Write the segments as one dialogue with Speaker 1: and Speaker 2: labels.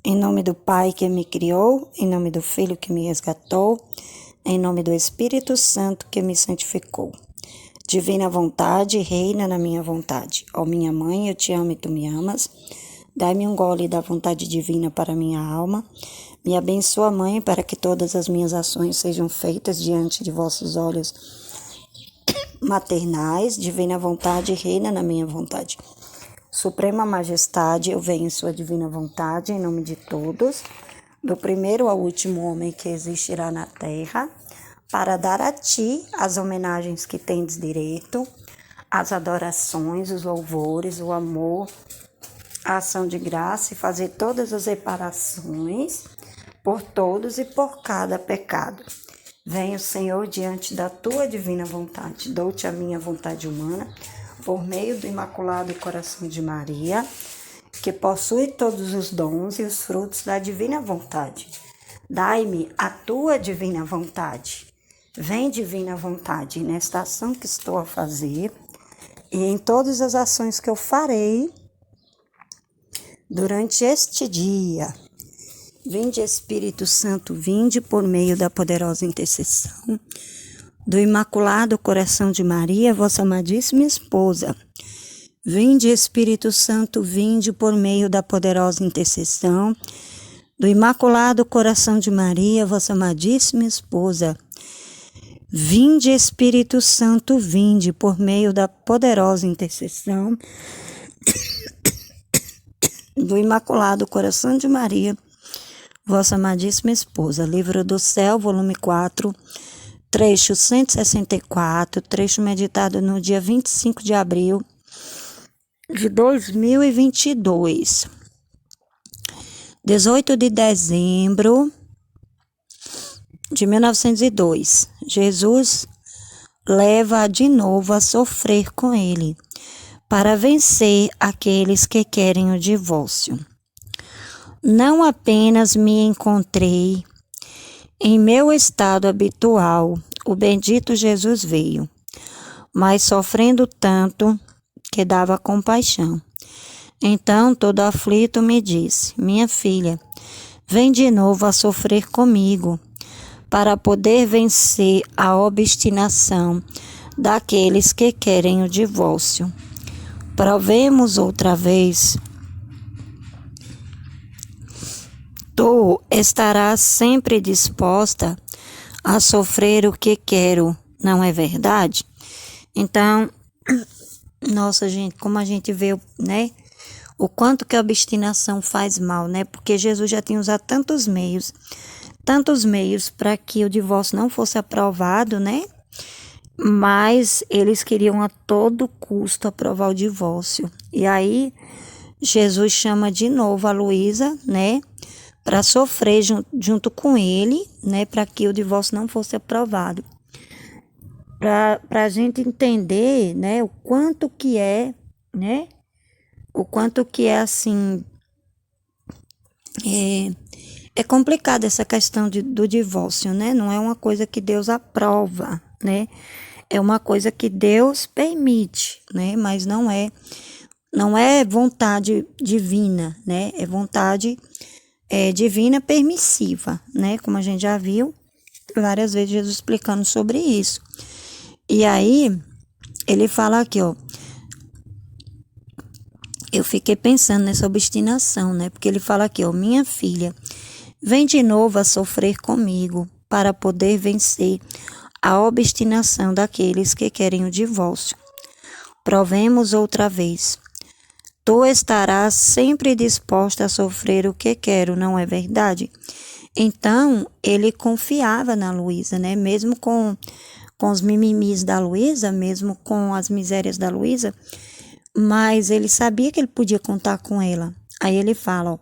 Speaker 1: Em nome do Pai que me criou, em nome do Filho que me resgatou, em nome do Espírito Santo que me santificou. Divina vontade, reina na minha vontade. Ó minha mãe, eu te amo e tu me amas. Dai-me um gole da vontade divina para minha alma. Me abençoa, Mãe, para que todas as minhas ações sejam feitas diante de vossos olhos maternais. Divina vontade, reina na minha vontade. Suprema Majestade, eu venho em sua divina vontade, em nome de todos, do primeiro ao último homem que existirá na terra, para dar a ti as homenagens que tendes direito, as adorações, os louvores, o amor, a ação de graça e fazer todas as reparações por todos e por cada pecado. Venho, Senhor, diante da tua divina vontade, dou-te a minha vontade humana, por meio do Imaculado Coração de Maria, que possui todos os dons e os frutos da divina vontade. Dai-me a tua divina vontade. Vem, divina vontade, nesta ação que estou a fazer e em todas as ações que eu farei durante este dia. Vinde, Espírito Santo, vinde por meio da poderosa intercessão do Imaculado Coração de Maria, vossa amadíssima esposa. Vinde, Espírito Santo, vinde por meio da poderosa intercessão do Imaculado Coração de Maria, vossa amadíssima esposa. Vinde, Espírito Santo, vinde por meio da poderosa intercessão do Imaculado Coração de Maria, vossa amadíssima esposa. Livro do Céu, volume 4, trecho 164, trecho meditado no dia 25 de abril de 2022. 18 de dezembro de 1902. Jesus leva de novo a sofrer com ele, para vencer aqueles que querem o divórcio. Não apenas me encontrei em meu estado habitual, o bendito Jesus veio, mas sofrendo tanto que dava compaixão. Então todo aflito me disse: minha filha, vem de novo a sofrer comigo, para poder vencer a obstinação daqueles que querem o divórcio. Provemos outra vez. Tu estarás sempre disposta a sofrer o que quero, não é verdade? Então, nossa gente, como a gente vê, né? O quanto que a obstinação faz mal, né? Porque Jesus já tinha usado tantos meios para que o divórcio não fosse aprovado, né? Mas eles queriam a todo custo aprovar o divórcio. E aí, Jesus chama de novo a Luísa, né? Para sofrer junto com ele, né, para que o divórcio não fosse aprovado. Para a gente entender, né, o quanto que é, né, assim, é complicado essa questão do divórcio, né, não é uma coisa que Deus aprova, né, é uma coisa que Deus permite, né, mas não é vontade divina, né, é vontade divina permissiva, né? Como a gente já viu várias vezes Jesus explicando sobre isso. E aí, ele fala aqui, ó. Eu fiquei pensando nessa obstinação, né? Porque ele fala aqui, ó. Minha filha, vem de novo a sofrer comigo para poder vencer a obstinação daqueles que querem o divórcio. Provemos outra vez. Tu estarás sempre disposta a sofrer o que quero, não é verdade? Então, ele confiava na Luísa, né? Mesmo com os mimimis da Luísa, mesmo com as misérias da Luísa, mas ele sabia que ele podia contar com ela. Aí ele fala, ó,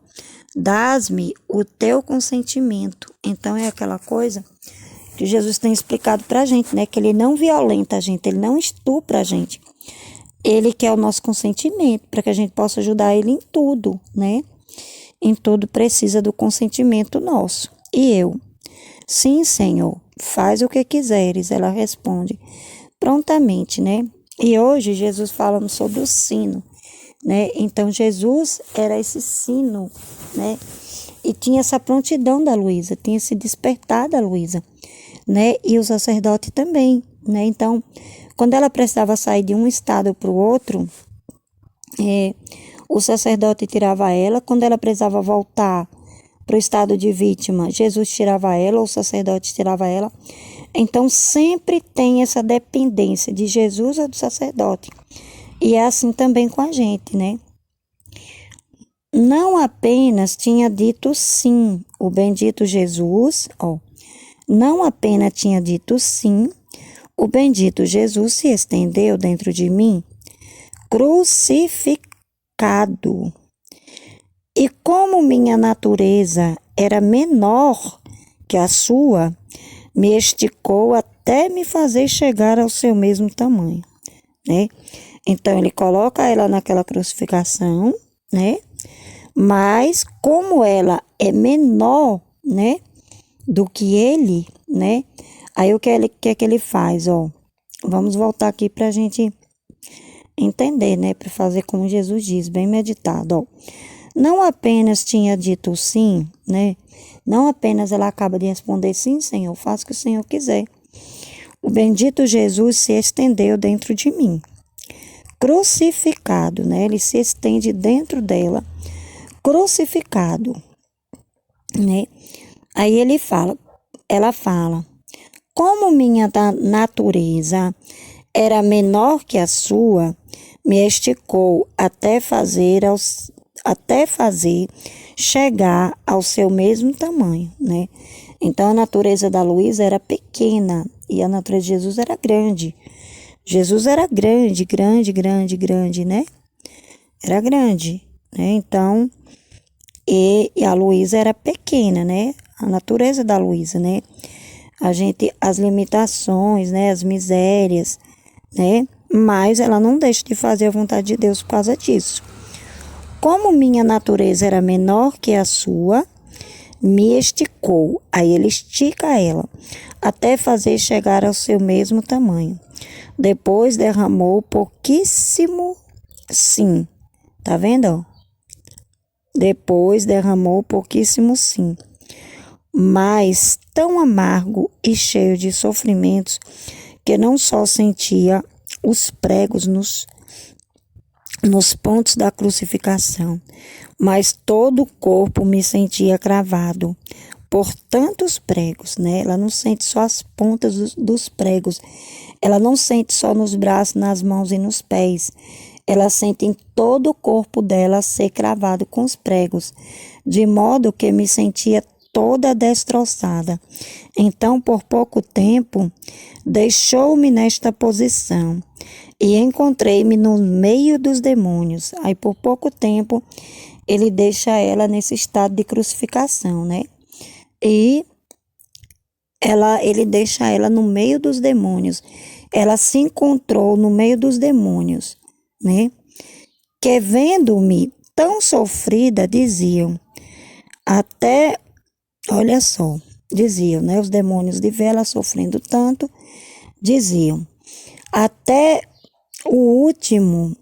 Speaker 1: dás-me o teu consentimento. Então, é aquela coisa que Jesus tem explicado pra gente, né? Que ele não violenta a gente, ele não estupra a gente. Ele quer o nosso consentimento, para que a gente possa ajudar ele em tudo, né? Em tudo precisa do consentimento nosso. E eu? Sim, Senhor, faz o que quiseres, ela responde prontamente, né? E hoje Jesus falando sobre o sino, né? Então Jesus era esse sino, né? E tinha essa prontidão da Luísa, tinha esse despertar da Luísa, né? E o sacerdote também, né? Então, quando ela precisava sair de um estado para o outro, o sacerdote tirava ela. Quando ela precisava voltar para o estado de vítima, Jesus tirava ela, o sacerdote tirava ela. Então, sempre tem essa dependência de Jesus ou do sacerdote. E é assim também com a gente, né? Não apenas tinha dito sim, o bendito Jesus, não apenas tinha dito sim, o bendito Jesus se estendeu dentro de mim, crucificado. E como minha natureza era menor que a sua, me esticou até me fazer chegar ao seu mesmo tamanho, né? Então, ele coloca ela naquela crucificação, né? Mas, como ela é menor, né? Do que ele, né? Aí, o que é que ele faz, Vamos voltar aqui para a gente entender, né? Para fazer como Jesus diz, bem meditado, Não apenas tinha dito sim, né? Não apenas ela acaba de responder sim, Senhor, faça o que o Senhor quiser. O bendito Jesus se estendeu dentro de mim. Crucificado, né? Ele se estende dentro dela. Crucificado, né? Aí ela fala, como minha natureza era menor que a sua, me esticou até fazer chegar ao seu mesmo tamanho, né? Então, a natureza da Luísa era pequena e a natureza de Jesus era grande. Jesus era grande, né? Era grande, né? Então, e a Luísa era pequena, né? A natureza da Luísa, né? As limitações, né? As misérias, né? Mas ela não deixa de fazer a vontade de Deus por causa disso. Como minha natureza era menor que a sua, me esticou. Aí ele estica ela, até fazer chegar ao seu mesmo tamanho. Depois derramou pouquíssimo sim. Tá vendo? Depois derramou pouquíssimo sim. Mas tão amargo e cheio de sofrimentos que não só sentia os pregos nos pontos da crucificação, mas todo o corpo me sentia cravado por tantos pregos, né? Ela não sente só as pontas dos pregos, ela não sente só nos braços, nas mãos e nos pés, ela sente em todo o corpo dela ser cravado com os pregos, de modo que me sentia toda destroçada. Então, por pouco tempo, deixou-me nesta posição e encontrei-me no meio dos demônios. Aí, por pouco tempo, ele deixa ela nesse estado de crucificação, né? E ele deixa ela no meio dos demônios. Ela se encontrou no meio dos demônios, né? Que vendo-me tão sofrida, diziam, né? Os demônios de ver ela sofrendo tanto, diziam, até o último,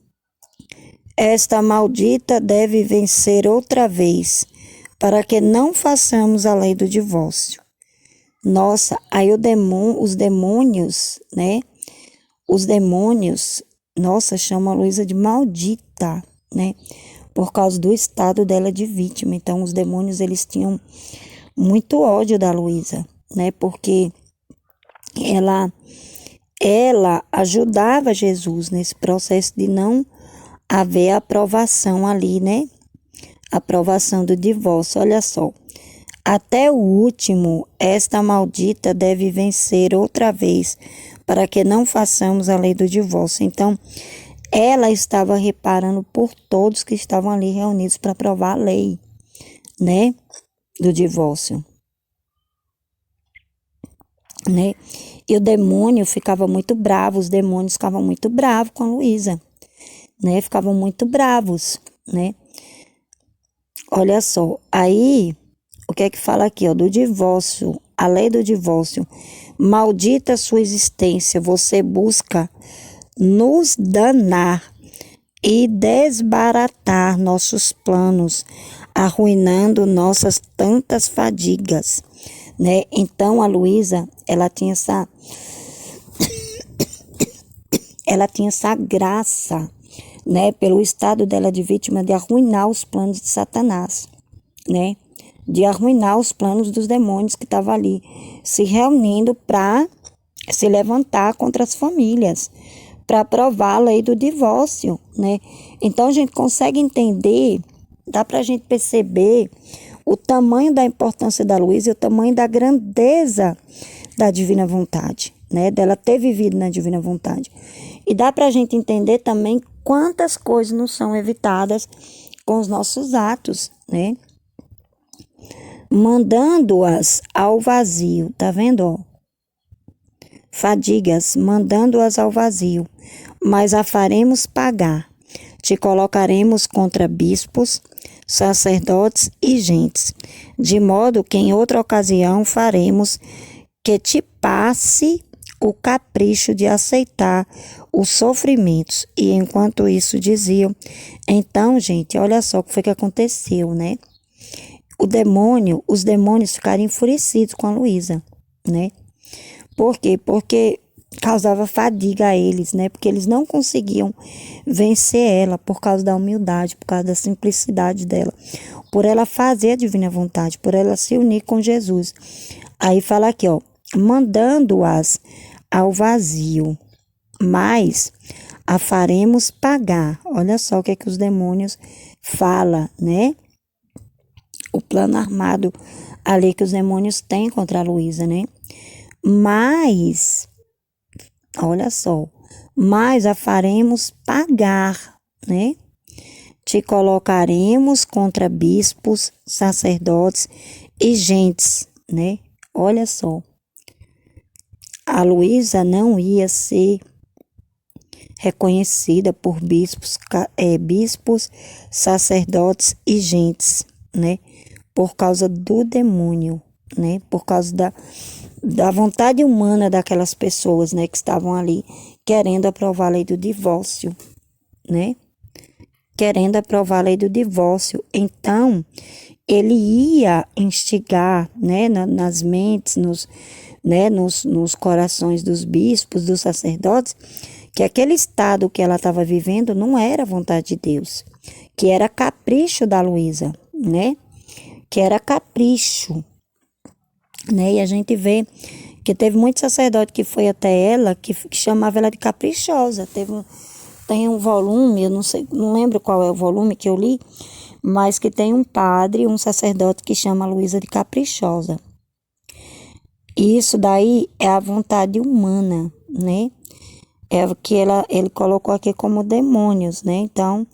Speaker 1: esta maldita deve vencer outra vez, para que não façamos a lei do divórcio. Nossa, aí os demônios, né? Os demônios, nossa, chamam a Luísa de maldita, né? Por causa do estado dela de vítima. Então, os demônios, eles tinham muito ódio da Luísa, né? Porque ela ajudava Jesus nesse processo de não haver aprovação ali, né? Aprovação do divórcio. Olha só. Até o último, esta maldita deve vencer outra vez, para que não façamos a lei do divórcio. Então, ela estava reparando por todos que estavam ali reunidos para aprovar a lei, né? Do divórcio, né? E o demônio ficava muito bravo, os demônios ficavam muito bravos com a Luísa, né? Ficavam muito bravos, né? Olha só, aí, o que é que fala aqui, do divórcio, a lei do divórcio. Maldita sua existência, você busca nos danar e desbaratar nossos planos, arruinando nossas tantas fadigas, né? Então a Luísa, ela tinha essa graça, né, pelo estado dela de vítima, de arruinar os planos de Satanás, né? De arruinar os planos dos demônios que estavam ali se reunindo para se levantar contra as famílias, para aprovar a lei do divórcio, né? Então a gente consegue entender, dá para a gente perceber o tamanho da importância da Luísa e o tamanho da grandeza da divina vontade, né? Dela ter vivido na divina vontade. E dá para a gente entender também quantas coisas não são evitadas com os nossos atos, né? Mandando-as ao vazio, tá vendo, ó? Fadigas, mandando-as ao vazio, mas a faremos pagar. Te colocaremos contra bispos, sacerdotes e gentes, de modo que em outra ocasião faremos que te passe o capricho de aceitar os sofrimentos. E enquanto isso diziam, então, gente, olha só o que foi que aconteceu, né? Os demônios ficaram enfurecidos com a Luísa, né? Por quê? Porque causava fadiga a eles, né? Porque eles não conseguiam vencer ela por causa da humildade, por causa da simplicidade dela, por ela fazer a divina vontade, por ela se unir com Jesus. Aí fala aqui, ó, mandando-as ao vazio, mas a faremos pagar. Olha só o que é que os demônios falam, né? O plano armado ali que os demônios têm contra a Luísa, né? Mas, olha só, mas a faremos pagar, né? Te colocaremos contra bispos, sacerdotes e gentes, né? Olha só, a Luísa não ia ser reconhecida por bispos, sacerdotes e gentes, né? Por causa do demônio, né? Por causa da vontade humana daquelas pessoas, né? Que estavam ali querendo aprovar a lei do divórcio, né? Querendo aprovar a lei do divórcio. Então, ele ia instigar, né? Nas mentes, nos corações dos bispos, dos sacerdotes, que aquele estado que ela estava vivendo não era vontade de Deus, que era capricho da Luísa, né? Que era capricho, né? E a gente vê que teve muito sacerdote que foi até ela, que chamava ela de caprichosa. Tem um volume, eu não sei, não lembro qual é o volume que eu li, mas que tem um padre, um sacerdote que chama a Luísa de caprichosa. E isso daí é a vontade humana, né? É o que ele colocou aqui como demônios, né? Então,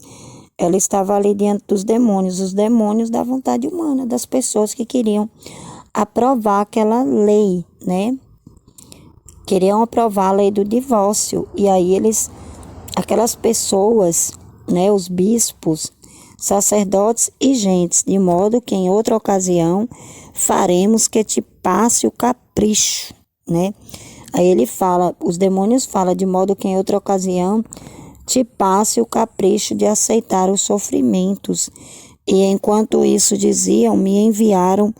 Speaker 1: ela estava ali diante dos demônios, os demônios da vontade humana, das pessoas que queriam aprovar aquela lei, né? Queriam aprovar a lei do divórcio. E aí aquelas pessoas, né? Os bispos, sacerdotes e gentes, de modo que em outra ocasião faremos que te passe o capricho, né? Aí ele fala, os demônios falam, de modo que em outra ocasião te passe o capricho de aceitar os sofrimentos. E enquanto isso diziam, me enviaram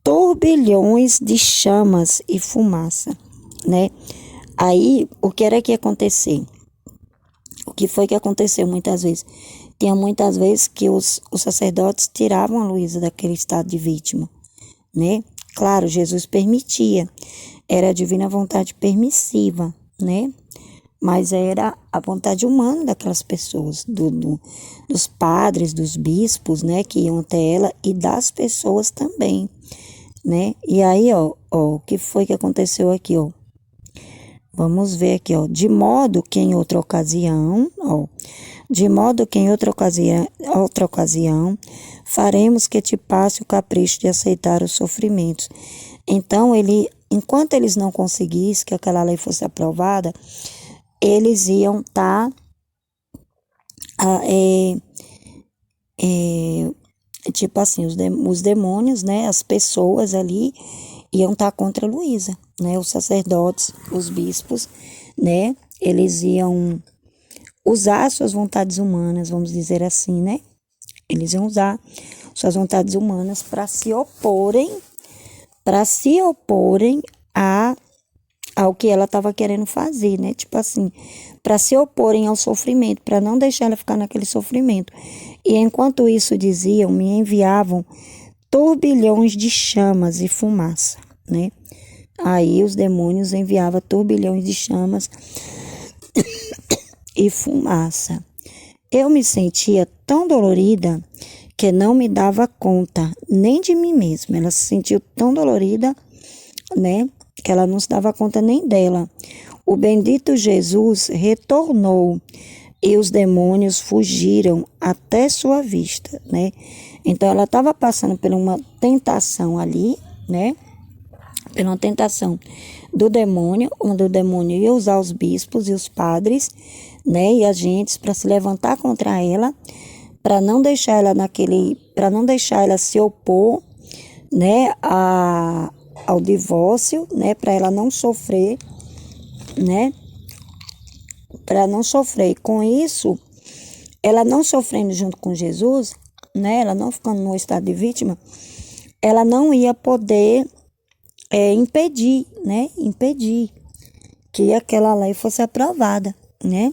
Speaker 1: turbilhões de chamas e fumaça, né? Aí, o que era que ia acontecer? O que foi que aconteceu muitas vezes? Tinha muitas vezes que os sacerdotes tiravam a Luísa daquele estado de vítima, né? Claro, Jesus permitia, era a divina vontade permissiva, né? Mas era a vontade humana daquelas pessoas, dos padres, dos bispos, né, que iam até ela, e das pessoas também, né? E aí, ó, o que foi que aconteceu aqui, ó? Vamos ver aqui, ó. De modo que em outra ocasião, faremos que te passe o capricho de aceitar os sofrimentos. Então, enquanto eles não conseguissem que aquela lei fosse aprovada, eles iam estar tipo assim, os demônios, né, as pessoas ali iam estar contra a Luísa, né, os sacerdotes, os bispos, né, eles iam usar suas vontades humanas, vamos dizer assim, né? Eles iam usar suas vontades humanas para se oporem ao que ela estava querendo fazer, né? Tipo assim, para se oporem ao sofrimento, para não deixar ela ficar naquele sofrimento. E enquanto isso diziam, me enviavam turbilhões de chamas e fumaça, né? Aí os demônios enviavam turbilhões de chamas e fumaça. Eu me sentia tão dolorida que não me dava conta nem de mim mesma. Ela se sentiu tão dolorida, né, que ela não se dava conta nem dela. O bendito Jesus retornou e os demônios fugiram até sua vista, né? Então ela estava passando por uma tentação ali, né? Por uma tentação do demônio, onde o demônio ia usar os bispos e os padres, né, e agentes para se levantar contra ela, para não deixar ela se opor, né, ao divórcio, né, para ela não sofrer, né, para não sofrer. Com isso, ela não sofrendo junto com Jesus, né, ela não ficando no estado de vítima, ela não ia poder impedir que aquela lei fosse aprovada, né?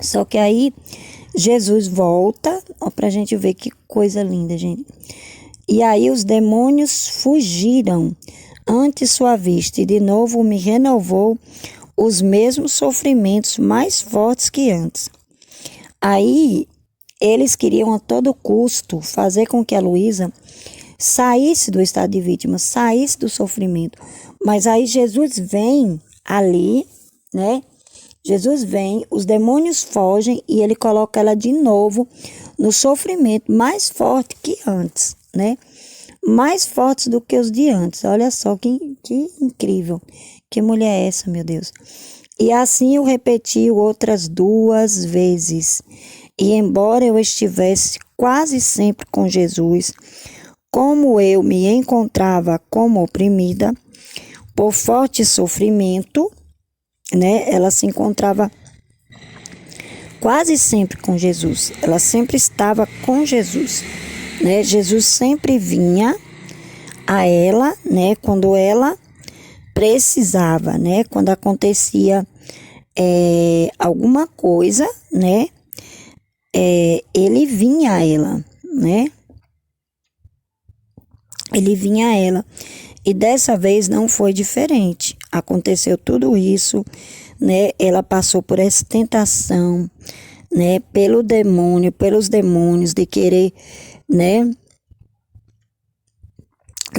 Speaker 1: Só que aí Jesus volta, ó, pra gente ver que coisa linda, gente. E aí os demônios fugiram ante sua vista e de novo me renovou os mesmos sofrimentos mais fortes que antes. Aí eles queriam a todo custo fazer com que a Luísa saísse do estado de vítima, saísse do sofrimento. Mas aí Jesus vem ali, né? Jesus vem, os demônios fogem e ele coloca ela de novo no sofrimento mais forte que antes, né? Mais fortes do que os de antes. Olha só que incrível. Que mulher é essa, meu Deus? E assim eu repeti outras 2 vezes. E embora eu estivesse quase sempre com Jesus, como eu me encontrava como oprimida por forte sofrimento, né? Ela se encontrava quase sempre com Jesus. Ela sempre estava com Jesus, né? Jesus sempre vinha a ela, né? Quando ela precisava, né? Quando acontecia alguma coisa, né? Ele vinha a ela, né? Ele vinha a ela. E dessa vez não foi diferente. Aconteceu tudo isso, né? Ela passou por essa tentação, né? Pelos demônios de querer, né?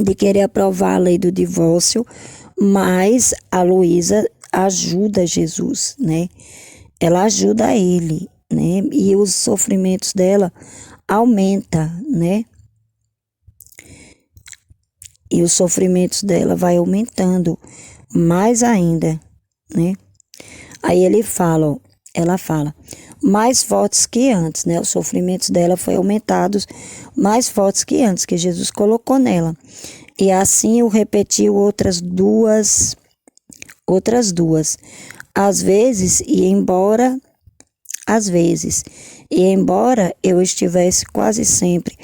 Speaker 1: De querer aprovar a lei do divórcio, mas a Luísa ajuda Jesus, né? Ela ajuda ele, né? E os sofrimentos dela aumenta, né? E os sofrimentos dela vai aumentando mais ainda, né? Aí ela fala, mais fortes que antes, né? Os sofrimentos dela foi aumentados mais fortes que antes, que Jesus colocou nela. E assim eu repeti outras duas. Às vezes, e embora eu estivesse quase sempre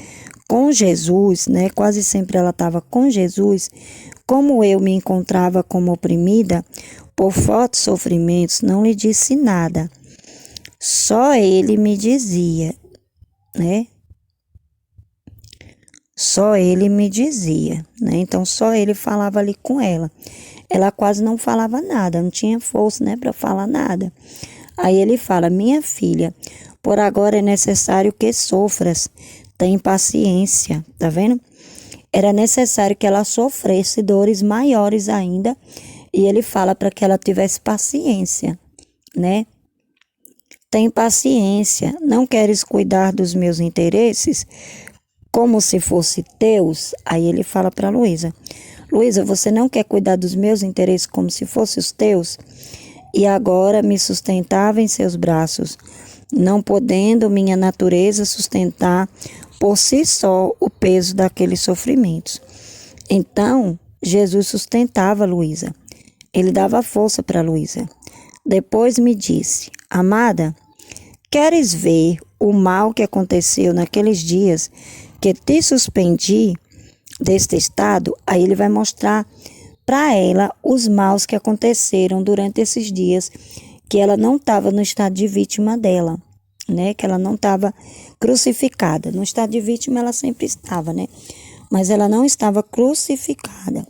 Speaker 1: com Jesus, né? Quase sempre ela estava com Jesus. Como eu me encontrava como oprimida por fortes sofrimentos, não lhe disse nada. Só ele me dizia, né? Só ele me dizia, né? Então só ele falava ali com ela. Ela quase não falava nada, não tinha força, né, para falar nada. Aí ele fala: minha filha, por agora é necessário que sofras. Tem paciência, tá vendo? Era necessário que ela sofresse dores maiores ainda. E ele fala para que ela tivesse paciência, né? Tem paciência. Não queres cuidar dos meus interesses como se fosse teus? Aí ele fala para Luísa: Luísa, você não quer cuidar dos meus interesses como se fossem os teus? E agora me sustentava em seus braços, não podendo minha natureza sustentar por si só o peso daqueles sofrimentos. Então, Jesus sustentava Luísa. Ele dava força para Luísa. Depois me disse: amada, Queres ver o mal que aconteceu naqueles dias que te suspendi deste estado? Aí ele vai mostrar para ela os maus que aconteceram durante esses dias que ela não estava no estado de vítima dela, né? Que ela não estava crucificada. No estado de vítima ela sempre estava, né? Mas ela não estava crucificada.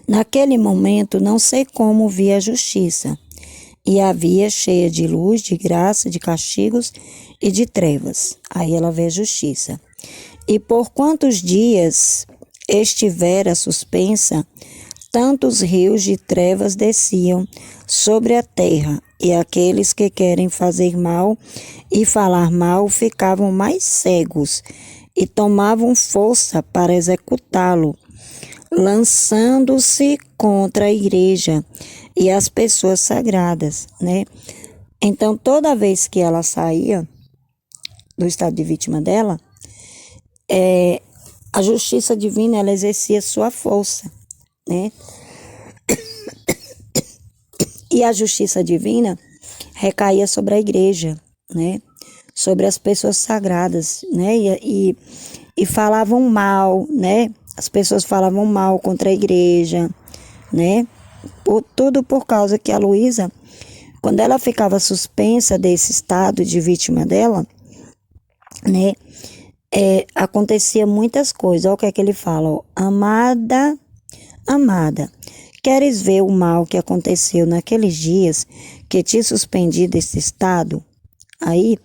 Speaker 1: Naquele momento, não sei como vi a justiça, e havia cheia de luz, de graça, de castigos e de trevas. Aí ela vê a justiça. E por quantos dias estivera suspensa, tantos rios de trevas desciam sobre a terra, e aqueles que querem fazer mal e falar mal ficavam mais cegos e tomavam força para executá-lo, lançando-se contra a igreja e as pessoas sagradas, né? Então, toda vez que ela saía do estado de vítima dela, a justiça divina, ela exercia sua força, né? E a justiça divina recaía sobre a igreja, né? Sobre as pessoas sagradas, né? E falavam mal, né? As pessoas falavam mal contra a igreja, né? Tudo por causa que a Luísa, quando ela ficava suspensa desse estado de vítima dela, né? Acontecia muitas coisas. Olha o que é que ele fala, ó. Amada, queres ver o mal que aconteceu naqueles dias que te suspendi desse estado? Aí,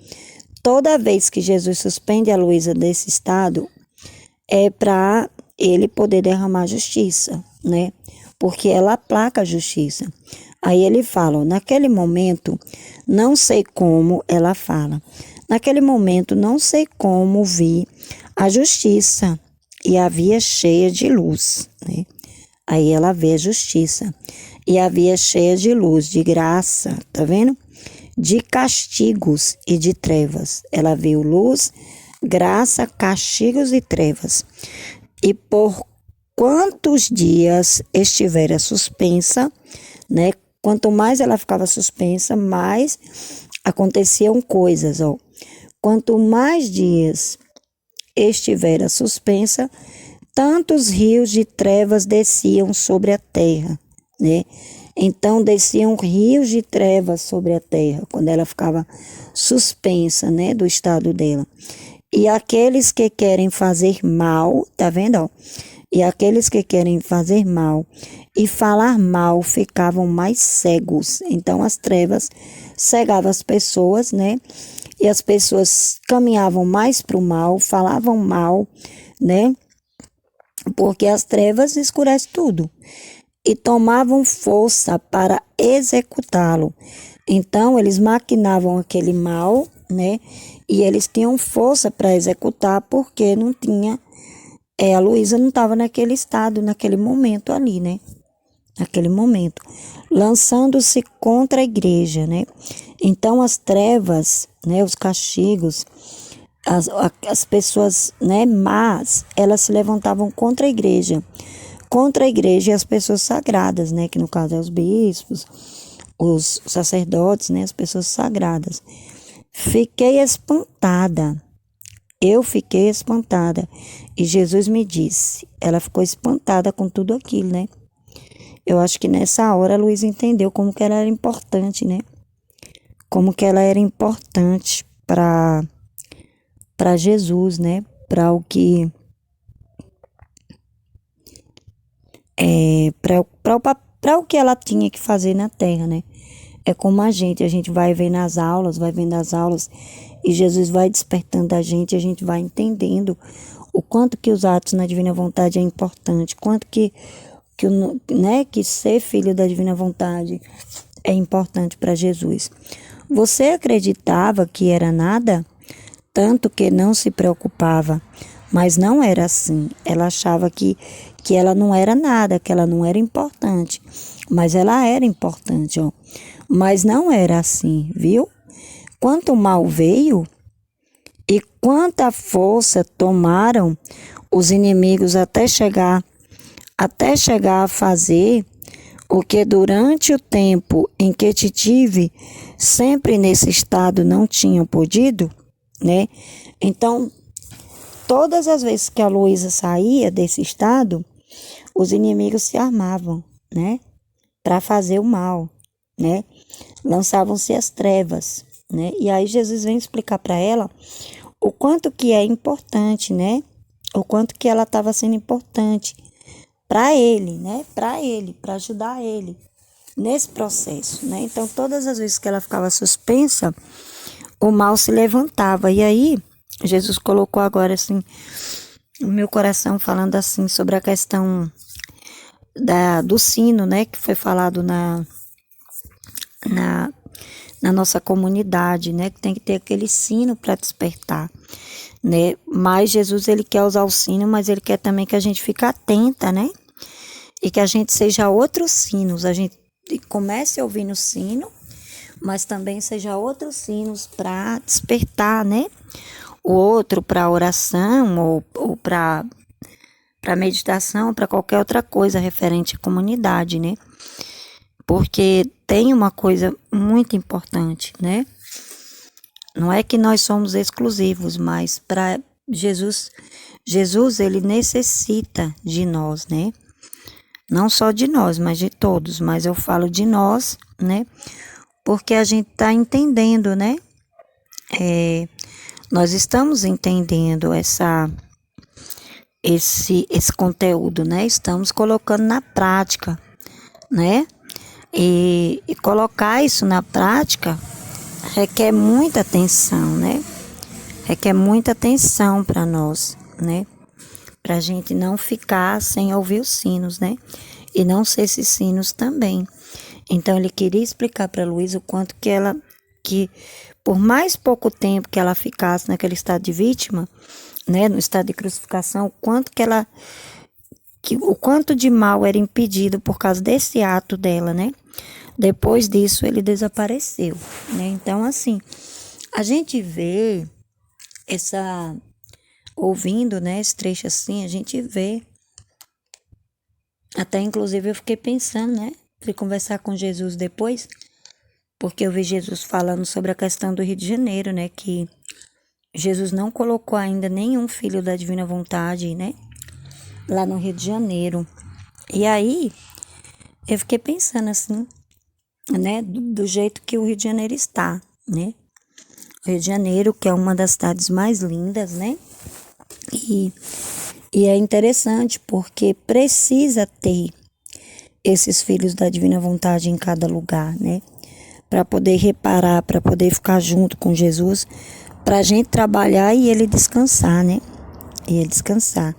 Speaker 1: toda vez que Jesus suspende a Luísa desse estado, é para ele poder derramar justiça, né? Porque ela aplaca a justiça. Aí ele fala, ó, naquele momento, não sei como, ela fala, naquele momento não sei como vi a justiça e havia cheia de luz, né? Aí ela vê a justiça e havia cheia de luz, de graça, tá vendo? De castigos e de trevas. Ela viu luz, graça, castigos e trevas. E por quantos dias estivera suspensa, né? Quanto mais ela ficava suspensa, mais aconteciam coisas, ó. Quanto mais dias estivera suspensa, tantos rios de trevas desciam sobre a terra, né? Então desciam rios de trevas sobre a terra, quando ela ficava suspensa, né, do estado dela. E aqueles que querem fazer mal, tá vendo, ó? E aqueles que querem fazer mal e falar mal ficavam mais cegos. Então as trevas cegavam as pessoas, né? E as pessoas caminhavam mais para o mal, falavam mal, né? Porque as trevas escurecem tudo. E tomavam força para executá-lo. Então eles maquinavam aquele mal, né? E eles tinham força para executar porque não tinha. A Luísa não estava naquele estado, naquele momento ali, né? Naquele momento. Lançando-se contra a igreja, né? Então as trevas, né? Os castigos, as pessoas, né? Más, elas se levantavam contra a igreja. Contra a igreja e as pessoas sagradas, né? Que no caso é os bispos, os sacerdotes, né? As pessoas sagradas. Fiquei espantada. Eu fiquei espantada. E Jesus me disse, ela ficou espantada com tudo aquilo, né? Eu acho que nessa hora a Luísa entendeu como que ela era importante, né? Como que ela era importante para Jesus, né? Para o que para o que ela tinha que fazer na terra, né? É como a gente vai vendo as aulas, e Jesus vai despertando a gente vai entendendo o quanto que os atos na divina vontade é importante, quanto que né, que ser filho da divina vontade é importante para Jesus. Você acreditava que era nada? Tanto que não se preocupava, mas não era assim. Ela achava que ela não era nada, que ela não era importante, mas ela era importante, ó. Mas não era assim, viu? Quanto mal veio e quanta força tomaram os inimigos até chegar a fazer O que durante o tempo em que te tive, sempre nesse estado não tinham podido, né? Então, todas as vezes que a Luísa saía desse estado, os inimigos se armavam, né? Para fazer o mal, né? Lançavam-se as trevas, né? E aí Jesus vem explicar para ela o quanto que é importante, né? O quanto que ela estava sendo importante para ele, né? Para ajudar ele nesse processo, né? Então, todas as vezes que ela ficava suspensa, o mal se levantava. E aí, Jesus colocou agora assim no meu coração falando assim sobre a questão do sino, né? Que foi falado na, na nossa comunidade, né? Que tem que ter aquele sino para despertar, né? Mas Jesus, ele quer usar o sino, mas ele quer também que a gente fique atenta, né? E que a gente seja outros sinos, a gente comece ouvindo o sino, mas também seja outros sinos para despertar, né? O outro para oração ou para meditação, para qualquer outra coisa referente à comunidade, né? Porque tem uma coisa muito importante, né? Não é que nós somos exclusivos, mas para Jesus, ele necessita de nós, né? Não só de nós, mas de todos. Mas eu falo de nós, né? Porque a gente está entendendo, né? Nós estamos entendendo esse conteúdo, né? Estamos colocando na prática, né? E colocar isso na prática requer muita atenção, né? Requer muita atenção para nós, né? Para a gente não ficar sem ouvir os sinos, né? E não ser esses sinos também. Então, ele queria explicar para a Luísa o quanto que por mais pouco tempo que ela ficasse naquele estado de vítima, né? No estado de crucificação, o quanto de mal era impedido por causa desse ato dela, né? Depois disso, ele desapareceu, né? Então, assim, a gente vê ouvindo, né, esse trecho assim, a gente vê, até inclusive eu fiquei pensando, né, fui conversar com Jesus depois, porque eu vi Jesus falando sobre a questão do Rio de Janeiro, né, que Jesus não colocou ainda nenhum filho da divina vontade, né, lá no Rio de Janeiro. E aí, eu fiquei pensando assim, né, do jeito que o Rio de Janeiro está, né, o Rio de Janeiro, que é uma das cidades mais lindas, né, e é interessante porque precisa ter esses filhos da divina vontade em cada lugar, né? Para poder reparar, para poder ficar junto com Jesus, para a gente trabalhar e ele descansar, né? E ele descansar.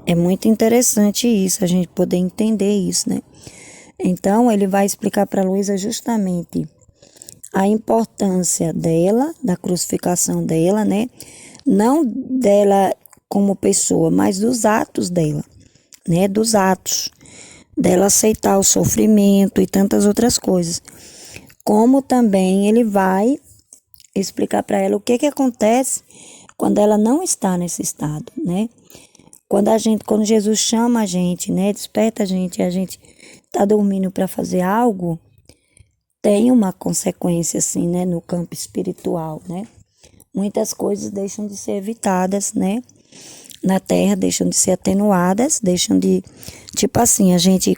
Speaker 1: É muito interessante isso, a gente poder entender isso, né? Então, ele vai explicar para a Luísa justamente a importância dela, da crucificação dela, né? Não dela como pessoa, mas dos atos dela, né? Dos atos dela aceitar o sofrimento e tantas outras coisas. Como também ele vai explicar para ela o que acontece quando ela não está nesse estado, né? Quando Jesus chama a gente, né? Desperta a gente e a gente tá dormindo para fazer algo, tem uma consequência assim, né? No campo espiritual, né? Muitas coisas deixam de ser evitadas, né? Na terra, deixam de ser atenuadas, deixam de... Tipo assim,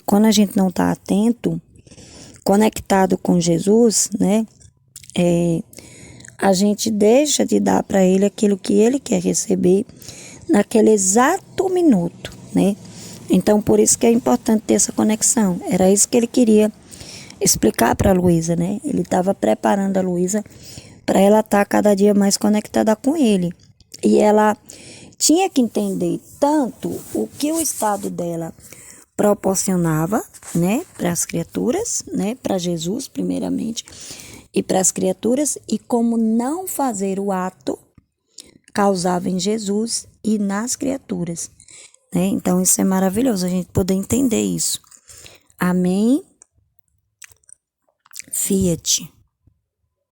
Speaker 1: quando a gente não tá atento, conectado com Jesus, né? A gente deixa de dar para ele aquilo que ele quer receber naquele exato minuto, né? Então, por isso que é importante ter essa conexão. Era isso que ele queria explicar para a Luísa, né? Ele estava preparando a Luísa para ela estar cada dia mais conectada com ele. E ela tinha que entender tanto o que o estado dela proporcionava, né, para as criaturas, né, para Jesus primeiramente, e para as criaturas, e como não fazer o ato causava em Jesus e nas criaturas, né? Então isso é maravilhoso a gente poder entender isso. Amém. Fiat.